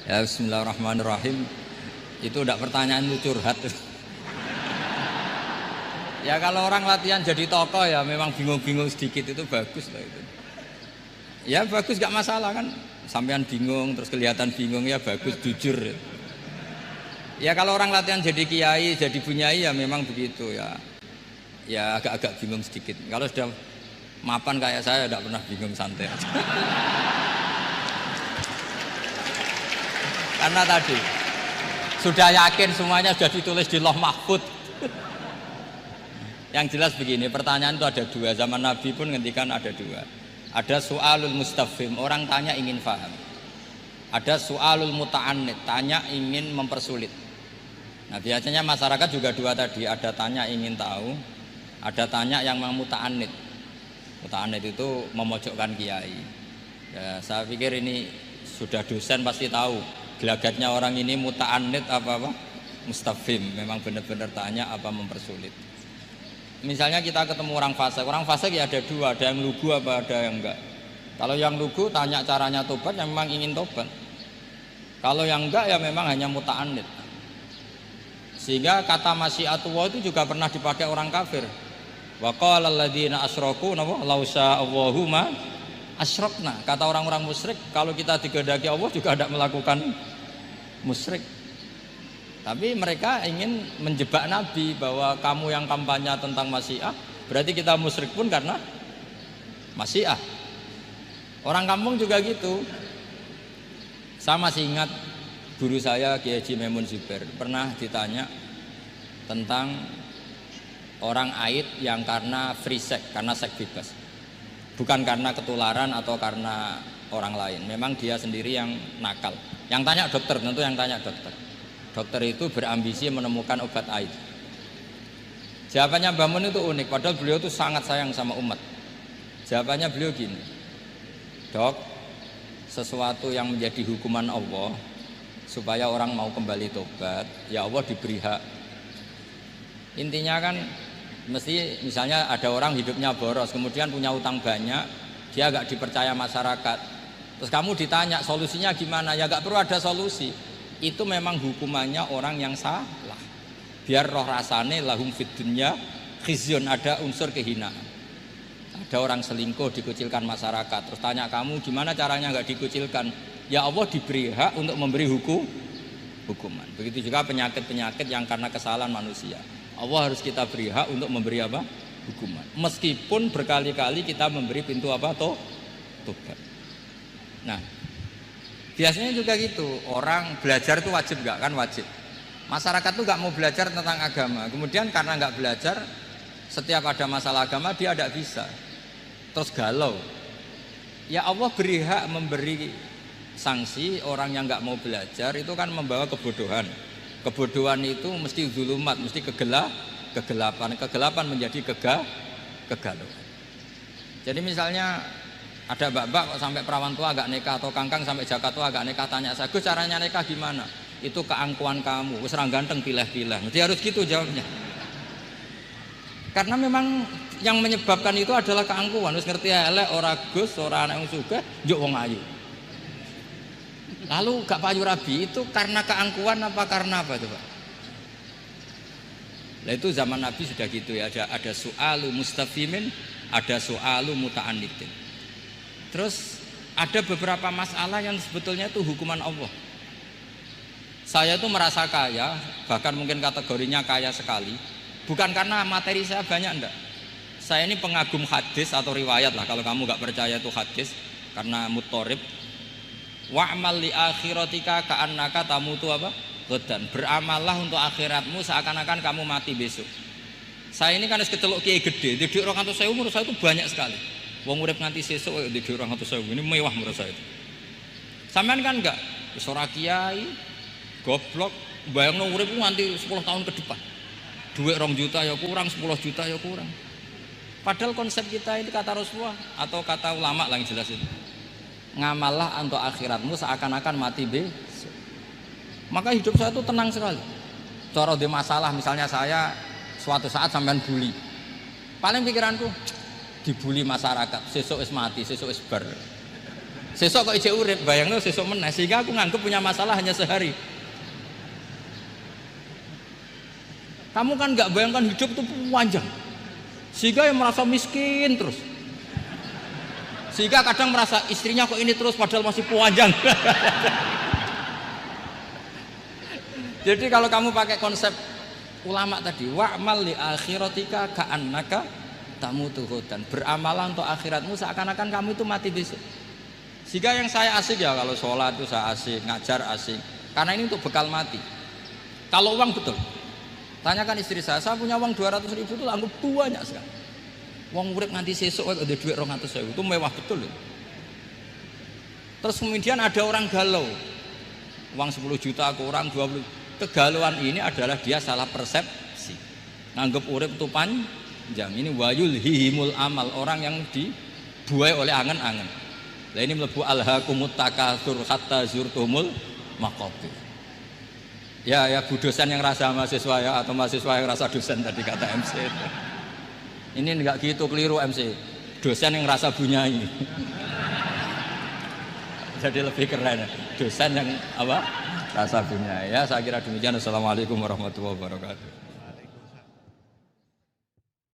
Ya bismillahirrahmanirrahim. Itu udah pertanyaan itu curhat. Ya kalau orang latihan jadi tokoh ya memang bingung-bingung sedikit itu bagus lah itu. Ya bagus gak masalah kan. Sampean bingung terus kelihatan bingung ya bagus jujur. Ya kalau orang latihan jadi kiai, jadi bunyai ya memang begitu ya. Ya agak-agak bingung sedikit. Kalau sudah mapan kayak saya tidak pernah bingung, santai aja. Karena tadi sudah yakin semuanya sudah ditulis di Lauh Mahfuz. Yang jelas begini, pertanyaan itu ada dua. Zaman Nabi pun ngendikan ada dua. Ada su'alul mustafhim, orang tanya ingin paham. Ada su'alul muta'annid, tanya ingin mempersulit. Nah biasanya masyarakat juga dua tadi, ada tanya ingin tahu, ada tanya yang muta'annid. Muta'annid itu memojokkan kiai. Ya, saya pikir ini sudah dosen pasti tahu gelagatnya orang ini muta'annid apa mustafhim, memang benar-benar tanya apa mempersulit. Misalnya kita ketemu orang fasik ya ada dua, ada yang lugu apa ada yang enggak. Kalau yang lugu tanya caranya tobat, yang memang ingin tobat. Kalau yang enggak ya memang hanya muta'annid. Sehingga kata masyiatullah itu juga pernah dipakai orang kafir. Wa qala alladziina asyraku law sya'allahu ma asyrakna. Kata orang-orang musyrik, kalau kita dikehendaki Allah juga tidak melakukan musyrik. Tapi mereka ingin menjebak Nabi bahwa kamu yang kampanye tentang masyiah, berarti kita musyrik pun karena masyiah. Orang kampung juga gitu. Saya masih ingat guru saya Kiai Haji Maimun Zubair pernah ditanya tentang orang haid yang karena free sex, karena seks bebas. Bukan karena ketularan atau karena orang lain. Memang dia sendiri yang nakal. Yang tanya dokter, tentu yang tanya dokter. Dokter itu berambisi menemukan obat haid. Jawabannya Mbah Mun itu unik, padahal beliau itu sangat sayang sama umat. Jawabannya beliau gini, dok, sesuatu yang menjadi hukuman Allah supaya orang mau kembali tobat, ya Allah diberi hak. Intinya kan mesti misalnya ada orang hidupnya boros, kemudian punya utang banyak, dia agak dipercaya masyarakat. Terus kamu ditanya solusinya gimana? Ya gak perlu ada solusi. Itu memang hukumannya orang yang salah. Biar roh rasane lahum fid dunya khizyun, ada unsur kehinaan. Ada orang selingkuh dikucilkan masyarakat. Terus tanya kamu gimana caranya nggak dikucilkan? Ya Allah diberi hak untuk memberi hukuman. Begitu juga penyakit-penyakit yang karena kesalahan manusia. Allah harus kita beri hak untuk memberi apa? Hukuman. Meskipun berkali-kali kita memberi pintu apa? Tobat. Nah, biasanya juga gitu. Orang belajar itu wajib nggak? Kan wajib. Masyarakat tuh nggak mau belajar tentang agama. Kemudian karena nggak belajar, setiap ada masalah agama dia tidak bisa. Terus galau. Ya Allah beri hak memberi sanksi orang yang nggak mau belajar itu kan membawa kebodohan. Kebodohan itu mesti zulumat, mesti kegelapan. Kegelapan menjadi kegalauan. Jadi misalnya ada mbak-mbak kok sampai perawan tua agak nikah, atau kangkang sampai jaka tua agak nikah, tanya saya, Gus caranya nikah gimana? Itu keangkuhan kamu, wis ra ganteng pilih-pilih. Mesti harus gitu jawabnya. Karena memang yang menyebabkan itu adalah keangkuhan. Wis ngerti elek ora Gus, ora anak wong sugih, njuk wong ayu. Lalu gak payu rabi itu karena keangkuhan apa karena apa coba? Nah itu zaman Nabi sudah gitu ya, ada su'alu mustafimin, ada su'alu muta'annidin. Terus ada beberapa masalah yang sebetulnya itu hukuman Allah. Saya itu merasa kaya, bahkan mungkin kategorinya kaya sekali, bukan karena materi saya banyak, enggak. Saya ini pengagum hadis atau riwayat lah, kalau kamu gak percaya itu hadis, karena muttorib. Wa'mal li akhiratika ka'annaka tamutu apa? Godan. Beramallah untuk akhiratmu seakan-akan kamu mati besok. Saya ini kan harus keceluk kiai gede, di orang atau saya umur saya itu banyak sekali. Wong urip nganti sesuk di orang atau saya ini mewah menurut saya itu. Sampean kan enggak, wis ora kiai, goblok, bayangno urip nganti 10 tahun ke depan. Duit 2 juta ya kurang, 10 juta ya kurang. Padahal konsep kita ini kata Rasulullah atau kata ulama lah yang jelas itu. Ngamallah untuk akhiratmu seakan-akan mati besok. Maka hidup saya itu tenang sekali. Cara ada masalah, misalnya saya suatu saat sampean bully, paling pikiranku dibully masyarakat, sesuk wis mati, sesuk wis bar. Sesok kok ijek urip, bayangno sesok meneh, sehingga aku nganggep punya masalah hanya sehari. Kamu kan nggak bayangkan hidup itu panjang, sehingga yang merasa miskin terus, sehingga kadang merasa istrinya kok ini terus padahal masih panjang. Jadi kalau kamu pakai konsep ulama tadi, wa'mal li akhiratika ka'annaka tamutu ghadan, beramalah untuk akhiratmu seakan-akan kamu itu mati besok. Sehingga yang saya asik ya kalau sholat itu saya asik, ngajar asik, karena ini untuk bekal mati. Kalau uang betul, tanyakan istri saya punya uang 200.000 itu anggap banyak sekali. Uang urip nganti sesuk ada duit 200.000 itu mewah betul. Terus kemudian ada orang galau, uang 10 juta ke orang 20. Kegalauan ini adalah dia salah persepsi, nganggap urip itu panjang. Ini wayul hihimul amal, orang yang dibuai oleh angen-angen. Nah ini melebu alhaqumut takatsur hatta zurtumul maqabir. Ya bu dosen yang rasa mahasiswa ya, atau mahasiswa yang rasa dosen tadi kata MC. Ini enggak gitu, keliru MC. Dosen yang rasa bunyai. Jadi lebih keren. Dosen yang apa? Rasa bunyai. Ya saya kira demikian. Assalamualaikum warahmatullahi wabarakatuh.